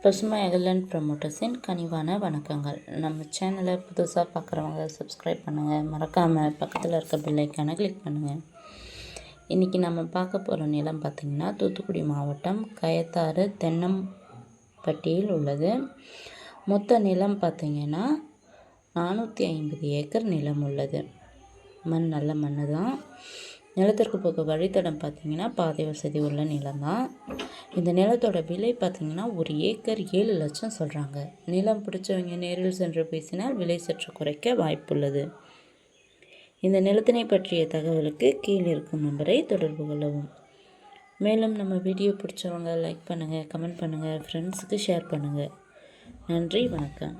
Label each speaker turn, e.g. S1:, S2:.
S1: பசுமை அகலன் ப்ரமோட்டர்ஸின் கனிவான வணக்கங்கள். நம்ம சேனலை புதுசாக பார்க்குறவங்க சப்ஸ்கிரைப் பண்ணுங்கள், மறக்காமல் பக்கத்தில் இருக்க பெல்லைக்கான கிளிக் பண்ணுங்கள். இன்றைக்கி நம்ம பார்க்க போகிற நிலம் பார்த்திங்கன்னா தூத்துக்குடி மாவட்டம் கயத்தாறு தென்னம்பட்டியில் உள்ளது. மொத்த நிலம் பார்த்திங்கன்னா 450 ஏக்கர் நிலம் உள்ளது. மண் நல்ல மண் தான். நிலத்திற்கு போக வழித்தடம் பார்த்திங்கன்னா பாதை வசதி உள்ள நிலம் தான். இந்த நிலத்தோட விலை பார்த்திங்கன்னா 1 ஏக்கர் 7 லட்சம் சொல்கிறாங்க. நிலம் பிடிச்சவங்க நேரில் சென்று பேசினால் விலை சற்று குறைக்க வாய்ப்புள்ளது. இந்த நிலத்தினை பற்றிய தகவலுக்கு கீழே இருக்கும் நம்பரை தொடர்பு கொள்ளவும். மேலும் நம்ம வீடியோ பிடிச்சவங்க லைக் பண்ணுங்கள், கமெண்ட் பண்ணுங்கள், ஃப்ரெண்ட்ஸுக்கு ஷேர் பண்ணுங்கள். நன்றி, வணக்கம்.